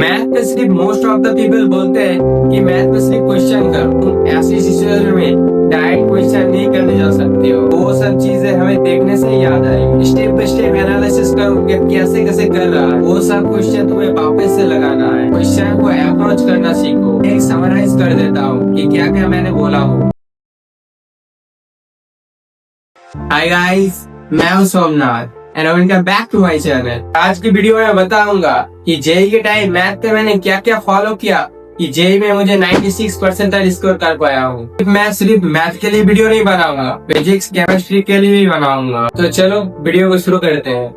Math में सिर्फ most of the people बोलते हैं कि मैथ में सिर्फ क्वेश्चन करो। तुम ऐसी सिचुएशन में डायरेक्ट क्वेश्चन नहीं करने जा सकते हो। वो सब चीजें हमें देखने से ही याद आएगी। स्टेप बाय स्टेप एनालिसिस करो कि कैसे कैसे कर रहा है। वो सब क्वेश्चन तुम्हें वापस से लगाना है। क्वेश्चन को अप्रोच करना सीखो। एक समराइज कर देता हूँ कि क्या क्या मैंने बोला हो। हाय गाइस, मैं हूँ Somnath and welcome back to my channel. आज की वीडियो में बताऊंगा कि जेई के टाइम मैथ में मैंने क्या क्या फॉलो किया कि जेई में मुझे 96% स्कोर कर पाया हूँ। मैं सिर्फ मैथ के लिए वीडियो नहीं बनाऊंगा, फिजिक्स केमिस्ट्री के लिए भी बनाऊंगा। तो चलो वीडियो को शुरू करते हैं।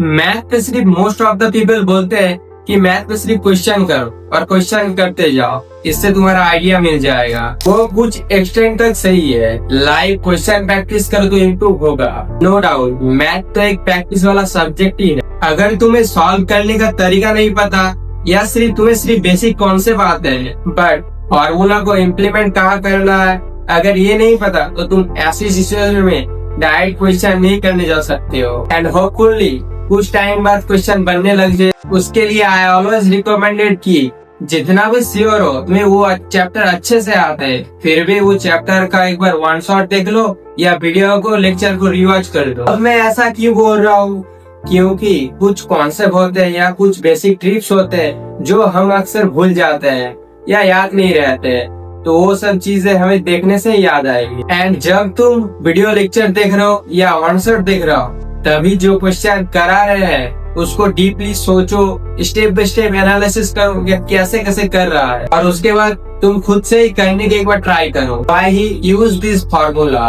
मैथ में सिर्फ मोस्ट ऑफ द पीपल बोलते हैं कि मैथ में सिर्फ क्वेश्चन करो और क्वेश्चन करते जाओ, इससे तुम्हारा आइडिया मिल जाएगा। वो कुछ एक्सटेंड तक सही है। लाइव क्वेश्चन प्रैक्टिस करो तो इम्प्रूव होगा, नो डाउट। मैथ तो एक प्रैक्टिस वाला सब्जेक्ट ही है। अगर तुम्हें सॉल्व करने का तरीका नहीं पता या तुम्हें सिर्फ बेसिक कॉन्सेप्ट आते हैं बट फॉर्मूला को इम्प्लीमेंट कहाँ करना है, अगर ये नहीं पता तो तुम ऐसी सिचुएशन में डायरेक्ट क्वेश्चन नहीं करने जा सकते हो। एंड होपफुली कुछ टाइम बाद क्वेश्चन बनने लग जाए। उसके लिए आई ऑलवेज रिकमेंडेड कि जितना भी श्योर हो तुम्हें वो चैप्टर अच्छे से आता है, फिर भी वो चैप्टर का एक बार वन शॉट देख लो या वीडियो को लेक्चर को रिवॉच कर दो। अब मैं ऐसा क्यों बोल रहा हूँ, क्योंकि कुछ कॉन्सेप्ट होते हैं या कुछ बेसिक ट्रिक्स होते हैं जो हम अक्सर भूल जाते हैं या याद नहीं रहते, तो वो सब चीजें हमें देखने से याद आएगी। एंड जब तुम वीडियो लेक्चर देख रहे हो या वन शॉट देख रहे हो, तभी जो क्वेश्चन करा रहे हैं उसको डीपली सोचो, स्टेप बाय स्टेप एनालिसिस करो कि कैसे कैसे कर रहा है, और उसके बाद तुम खुद से ही करने के एक बार ट्राई करो। Why he use this formula,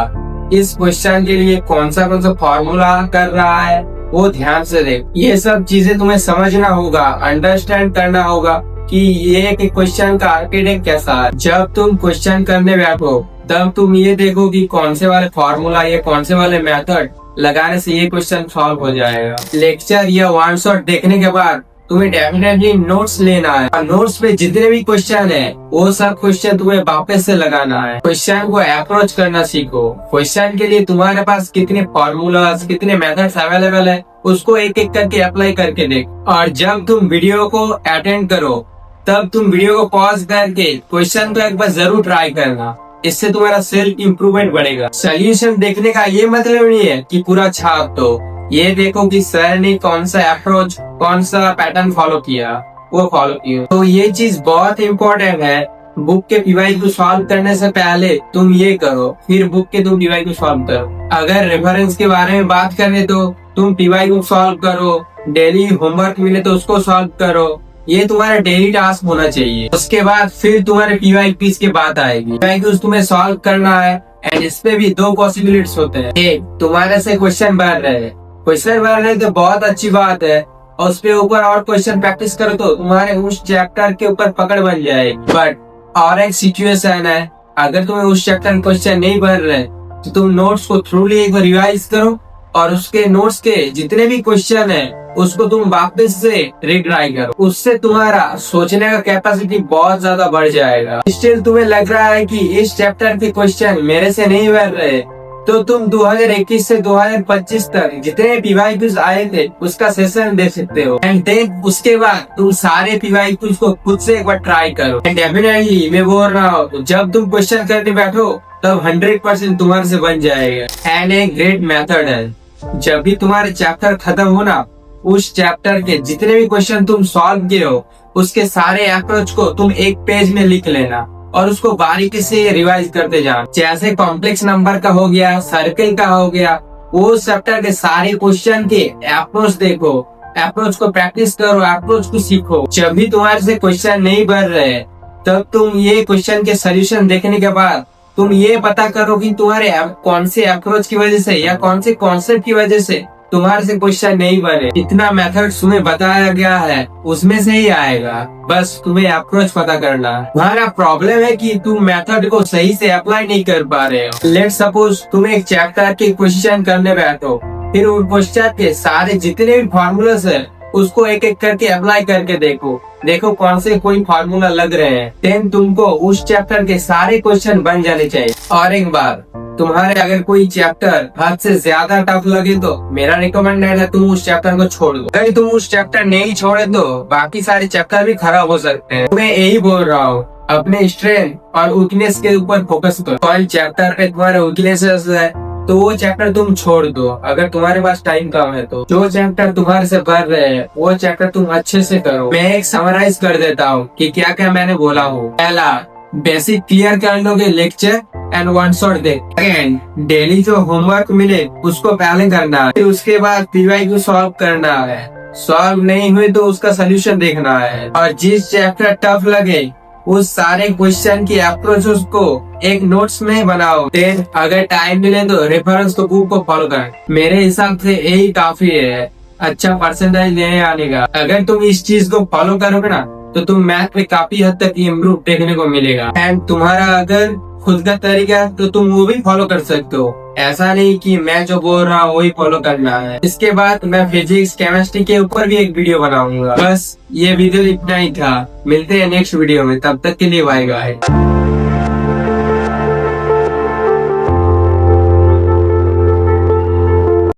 इस क्वेश्चन के लिए कौन सा फार्मूला कर रहा है वो ध्यान से देख। ये सब चीजें तुम्हें समझना होगा, अंडरस्टैंड करना होगा कि ये क्वेश्चन का आर्किटेक्ट कैसा है। जब तुम क्वेश्चन करने बैठो तब तुम ये देखो कि कौन से वाले फार्मूला या कौन से वाले मेथड लगाने से ये क्वेश्चन सॉल्व हो जाएगा। लेक्चर या वन शॉट देखने के बाद तुम्हें डेफिनेटली नोट्स लेना है और नोट्स पे जितने भी क्वेश्चन है वो सब क्वेश्चन तुम्हें वापस से लगाना है। क्वेश्चन को अप्रोच करना सीखो। क्वेश्चन के लिए तुम्हारे पास कितने फॉर्मूलाज, कितने मेथड्स अवेलेबल है, उसको एक एक करके अप्लाई करके देख। और जब तुम वीडियो को अटेंड करो तब तुम वीडियो को पॉज करके क्वेश्चन को एक बार जरूर ट्राई करना, इससे तुम्हारा सेल्फ इम्प्रूवमेंट बढ़ेगा। सोल्यूशन देखने का ये मतलब नहीं है कि पूरा छाप दो, ये देखो कि सर ने कौन सा अप्रोच, कौन सा पैटर्न फॉलो किया, वो फॉलो किया। तो ये चीज बहुत इम्पोर्टेंट है। बुक के पीवाई को सॉल्व करने से पहले तुम ये करो, फिर बुक के तुम पीवाई को सॉल्व करो। अगर रेफरेंस के बारे में बात करें तो तुम पीवाई को सॉल्व करो, डेली होमवर्क मिले तो उसको सॉल्व करो, ये तुम्हारा डेली टास्क होना चाहिए। उसके बाद फिर तुम्हारे पीवाई पीस की बात आएगी। पीवाई को तुम्हें सॉल्व करना है एंड इस पे भी दो पॉसिबिलिटीज होते हैं। एक, तुम्हारे से क्वेश्चन बन रहे हैं, क्वेश्चन बन रहे तो बहुत अच्छी बात है और उस पे ऊपर और क्वेश्चन प्रैक्टिस करो तो तुम्हारे उस चैप्टर के ऊपर पकड़ बन जाएगी। बट और एक सिचुएशन है, अगर तुम्हें उस चैप्टर क्वेश्चन नहीं बन रहे तो तुम नोट्स को थ्रूली एक बार रिवाइज करो और उसके नोट्स के जितने भी क्वेश्चन है उसको तुम वापस से रिट्राई करो। उससे तुम्हारा सोचने का कैपेसिटी बहुत ज्यादा बढ़ जाएगा। स्टिल तुम्हें लग रहा है कि इस चैप्टर के क्वेश्चन मेरे से नहीं बन रहे, तो तुम 2021 से 2025 तक जितने पीवाई क्विज आए थे उसका सेशन दे सकते हो। एंड देन उसके बाद तुम सारे पीवाई क्विज को खुद से एक बार ट्राई करो। एंड डेफिनेटली मैं बोल रहा हूँ, जब तुम क्वेश्चन करने बैठो तब 100% तुम्हारे से बन जाएगा। एंड एक ग्रेट मेथड है, जब भी तुम्हारे चैप्टर खत्म हो ना, उस चैप्टर के जितने भी क्वेश्चन तुम सॉल्व किए हो उसके सारे अप्रोच को तुम एक पेज में लिख लेना और उसको बारीकी से रिवाइज करते जाना। जैसे कॉम्प्लेक्स नंबर का हो गया, सर्कल का हो गया, वो चैप्टर के सारे क्वेश्चन के अप्रोच देखो, अप्रोच को प्रैक्टिस करो, अप्रोच को सीखो। जब भी तुम्हारे से क्वेश्चन नहीं बन रहे तब तुम ये क्वेश्चन के सोल्यूशन देखने के बाद तुम ये पता करो कि तुम्हारे कौन से अप्रोच की वजह से या कौन से कॉन्सेप्ट की वजह से तुम्हारे से क्वेश्चन नहीं बने। इतना मेथड तुम्हें बताया गया है उसमें से ही आएगा, बस तुम्हें अप्रोच पता करना है। तुम्हारा प्रॉब्लम है कि तुम मेथड को सही से अप्लाई नहीं कर पा रहे हो। लेट सपोज तुम एक चैप्टर के क्वेश्चन करने बैठो, फिर उन क्वेश्चन के सारे जितने भी फॉर्मूलास है उसको एक एक करके अप्लाई करके देखो कौन से कोई फार्मूला लग रहे हैं। देन तुमको उस चैप्टर के सारे क्वेश्चन बन जाने चाहिए। और एक बार तुम्हारे अगर कोई चैप्टर हद से ज्यादा टफ लगे तो मेरा रिकमेंडेड है तुम उस चैप्टर को छोड़ दो। अगर तुम उस चैप्टर नहीं छोड़े तो बाकी सारे चैप्टर भी खराब हो सकते हैं। मैं यही बोल रहा हूँ, अपने स्ट्रेंथ और वीकनेस के ऊपर फोकस करो। कौन चैप्टर पे तुम्हारे वीकनेसेस है तो वो चैप्टर तुम छोड़ दो। अगर तुम्हारे पास टाइम कम है तो जो चैप्टर तुम्हारे से बढ़ रहे हैं वो चैप्टर तुम अच्छे से करो। मैं एक समराइज कर देता हूँ कि क्या क्या मैंने बोला हूँ। पहला, बेसिक क्लियर कर लोगे lecture and one shot they. Second, daily जो होमवर्क मिले उसको पहले करना है। फिर उसके बाद PYQ सॉल्व करना है। सॉल्व नहीं हुई तो उसका सोल्यूशन देखना है। और जिस चैप्टर टफ लगे उस सारे क्वेश्चन की अप्रोच को एक नोट्स में बनाओ। देन अगर टाइम मिले तो रेफरेंस तो बुक को फॉलो कर। मेरे हिसाब से यही काफी है अच्छा परसेंटेज लेने आने का। अगर तुम इस चीज को फॉलो करोगे ना तो तुम मैथ में काफी हद तक इम्प्रूव देखने को मिलेगा। एंड तुम्हारा अगर खुद का तरीका है तो तुम वो भी फॉलो कर सकते हो। ऐसा नहीं कि मैं जो बोल रहा हूँ वही फॉलो करना है। इसके बाद मैं फिजिक्स केमिस्ट्री के ऊपर भी एक वीडियो बनाऊंगा। बस ये वीडियो इतना ही था। मिलते हैं नेक्स्ट वीडियो में, तब तक के लिए बाय बाय।